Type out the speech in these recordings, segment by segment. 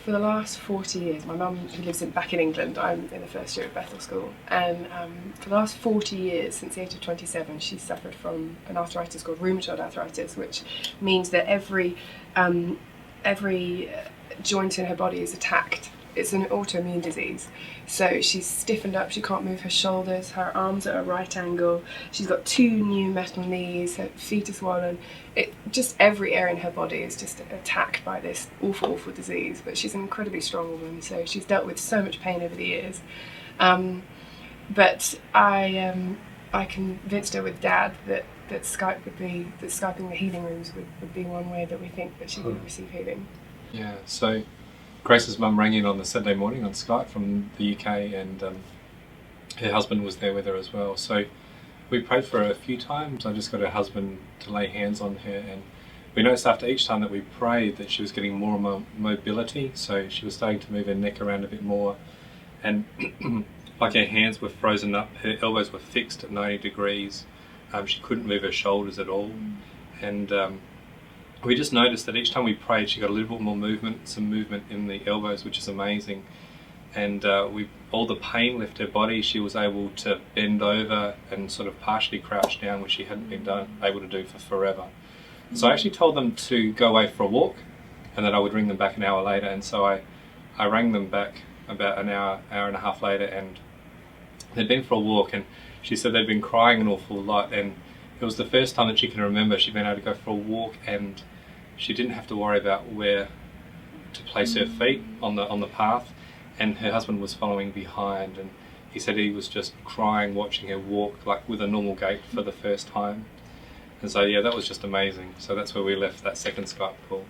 For the last 40 years, my mum, who lives back in England, I'm in the first year at Bethel school, and for the last 40 years, since the age of 27, she's suffered from an arthritis called rheumatoid arthritis, which means that every joint in her body is attacked. It's an autoimmune disease. So she's stiffened up, she can't move her shoulders, her arms are at a right angle, she's got 2 new metal knees, her feet are swollen. Just every area in her body is just attacked by this awful, awful disease. But she's an incredibly strong woman, so she's dealt with so much pain over the years. But I convinced her with Dad that Skyping the healing rooms would be one way that we think that she would receive healing. Yeah, so Grace's mum rang in on the Sunday morning on Skype from the UK, and her husband was there with her as well. So we prayed for her a few times. I just got her husband to lay hands on her, and we noticed after each time that we prayed that she was getting more and more mobility. So she was starting to move her neck around a bit more, and like her hands were frozen up, her elbows were fixed at 90 degrees. She couldn't move her shoulders at all, and we just noticed that each time we prayed, she got a little bit more movement, some movement in the elbows, which is amazing. And all the pain left her body. She was able to bend over and sort of partially crouch down, which she hadn't been able to do for forever. So I actually told them to go away for a walk, and that I would ring them back an hour later. And so I rang them back about an hour and a half later, and they'd been for a walk, and she said they'd been crying an awful lot, and it was the first time that she can remember she'd been able to go for a walk, and she didn't have to worry about where to place her feet on the path, and her husband was following behind, and he said he was just crying watching her walk like with a normal gait for the first time. And so yeah, that was just amazing. So that's where we left that second Skype call.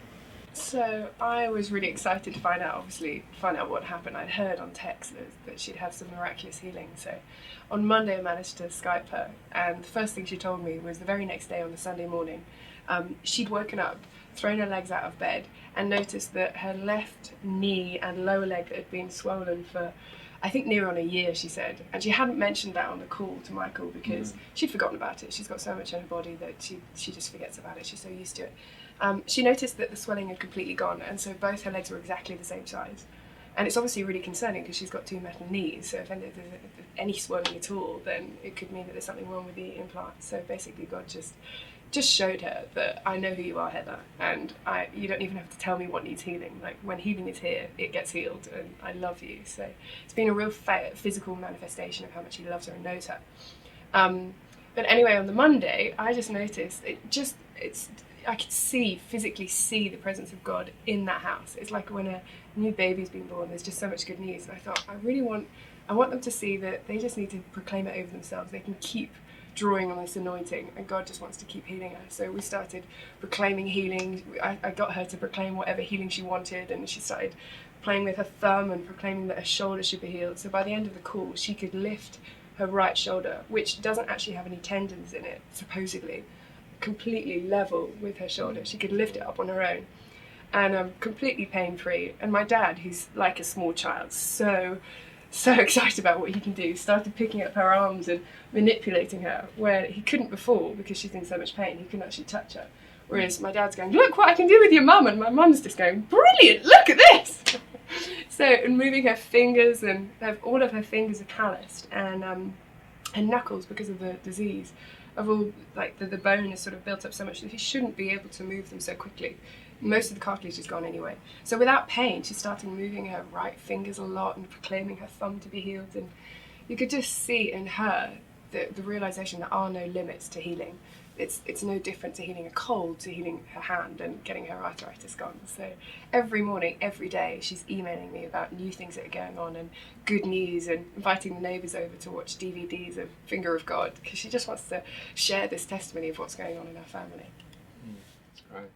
So I was really excited to find out what happened. I'd heard on text that she'd had some miraculous healing. So on Monday I managed to Skype her, and the first thing she told me was the very next day on the Sunday morning, she'd woken up, thrown her legs out of bed, and noticed that her left knee and lower leg that had been swollen for, I think, near on a year, she said. And she hadn't mentioned that on the call to Michael because she'd forgotten about it. She's got so much in her body that she just forgets about it. She's so used to it. She noticed that the swelling had completely gone, and so both her legs were exactly the same size. And it's obviously really concerning because she's got 2 metal knees, so if there's any swelling at all, then it could mean that there's something wrong with the implant. So basically God just showed her that I know who you are, Heather, and you don't even have to tell me what needs healing. Like, when healing is here, it gets healed, and I love you. So it's been a real physical manifestation of how much he loves her and knows her. But anyway, on the Monday, I just noticed I could physically see the presence of God in that house. It's like when a new baby's been born, there's just so much good news. And I thought, I want them to see that they just need to proclaim it over themselves. They can keep drawing on this anointing, and God just wants to keep healing her. So we started proclaiming healing. I got her to proclaim whatever healing she wanted, and she started playing with her thumb and proclaiming that her shoulder should be healed. So by the end of the call, she could lift her right shoulder, which doesn't actually have any tendons in it, supposedly, completely level with her shoulder. She could lift it up on her own, and completely pain-free. And my dad, who's like a small child, so excited about what he can do, started picking up her arms and manipulating her, where he couldn't before because she's in so much pain. He couldn't actually touch her. Whereas my dad's going, look what I can do with your mum, and my mum's just going, brilliant, look at this. So, and moving her fingers, and all of her fingers are calloused, and her knuckles, because of the disease, of all, like the bone is sort of built up so much that he shouldn't be able to move them so quickly. Most of the cartilage is gone anyway. So without pain, she started moving her right fingers a lot and proclaiming her thumb to be healed. And you could just see in her the realization there are no limits to healing. It's no different to healing a cold, to healing her hand and getting her arthritis gone. So every morning, every day, she's emailing me about new things that are going on and good news, and inviting the neighbours over to watch DVDs of Finger of God, because she just wants to share this testimony of what's going on in her family. That's great.